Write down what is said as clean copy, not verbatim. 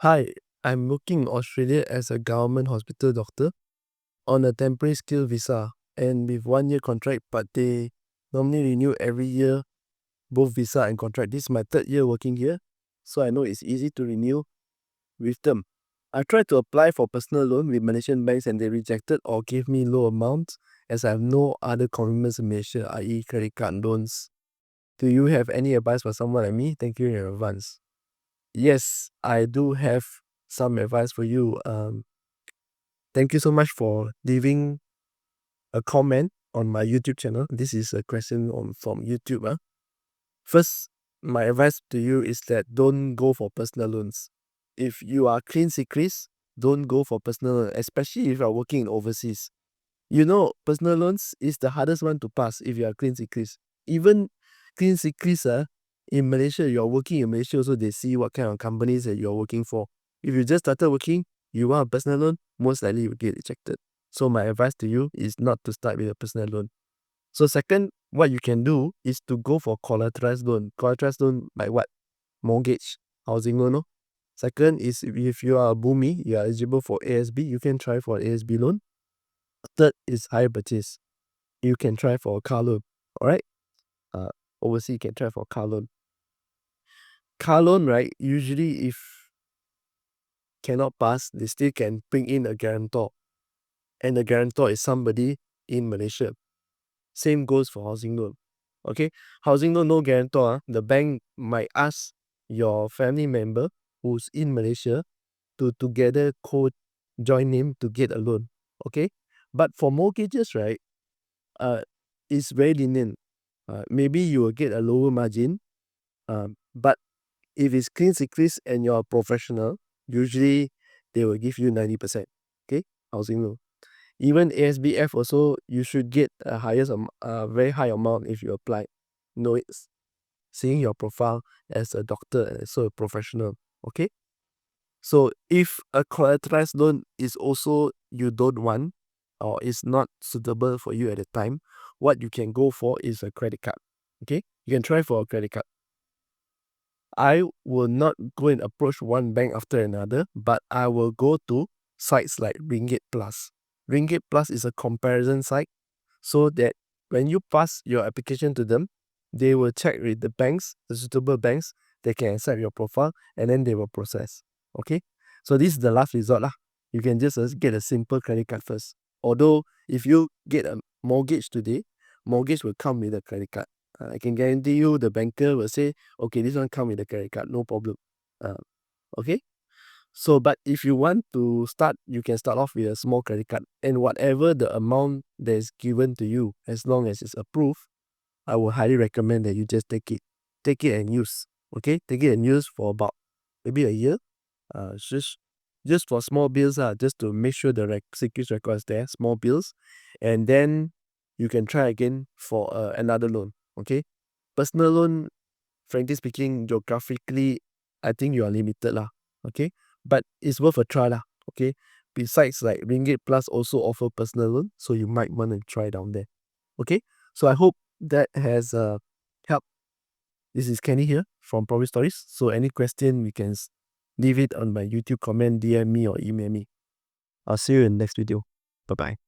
Hi, I'm working in Australia as a government hospital doctor on a temporary skill visa and with 1 year contract, but they normally renew every year, both visa and contract. This is my 3rd year working here, so I know it's easy to renew with them. I tried to apply for personal loan with Malaysian banks and they rejected or gave me low amounts as I have no other commitments in Malaysia, i.e. credit card loans. Do you have any advice for someone like me? Thank you in advance. Yes, I do have some advice for you. Thank you so much for leaving a comment on my YouTube channel. This is a question from YouTube. First, my advice to you is that don't go for personal loans. If you are clean secrets, don't go for personal loan, especially if you are working in overseas. You know, personal loans is the hardest one to pass if you are clean secrets. Even clean secrets, in Malaysia, you are working in Malaysia also, they see what kind of companies that you are working for. If you just started working, you want a personal loan, most likely you will get rejected. So my advice to you is not to start with a personal loan. So second, what you can do is to go for collateralized loan. Collateralized loan like what? Mortgage, housing loan. No? Second is if you are a boomy, you are eligible for ASB, you can try for ASB loan. Third is hire purchase. You can try for a car loan. Alright? Overseas you can try for a car loan. Car loan, right? Usually if cannot pass, they still can bring in a guarantor. And the guarantor is somebody in Malaysia. Same goes for housing loan. Okay? Housing loan, no guarantor. The bank might ask your family member who's in Malaysia to together join name to get a loan. Okay? But for mortgages, right? It's very lenient. Maybe you will get a lower margin. But if it's clean secrets and you're a professional, usually they will give you 90%. Okay? Housing loan. Even ASBF also, you should get a very high amount if you apply. It's seeing your profile as a doctor and also a professional. Okay? So if a collateralized loan is also you don't want or is not suitable for you at the time, what you can go for is a credit card. Okay? You can try for a credit card. I will not go and approach one bank after another, but I will go to sites like Ringgit Plus. Ringgit Plus is a comparison site so that when you pass your application to them, they will check with the banks, the suitable banks, they can accept your profile and then they will process. Okay? So this is the last resort. You can just get a simple credit card first. Although if you get a mortgage today, mortgage will come with a credit card. I can guarantee you the banker will say, okay, this one come with a credit card, no problem. Okay? So, but if you want to start, you can start off with a small credit card. And whatever the amount that is given to you, as long as it's approved, I would highly recommend that you just take it. Take it and use. Okay? Take it and use for about maybe a year. Just for small bills, just to make sure the security record is there, small bills. And then you can try again for another loan. Okay? Personal loan, frankly speaking, geographically, I think you are limited okay? But it's worth a try okay? Besides, like Ringgit Plus also offer personal loan, so you might want to try down there, okay? So I hope that has helped. This is Kenny here from Probably Stories. So any question, we can leave it on my YouTube comment, DM me or email me. I'll see you in the next video. Bye-bye.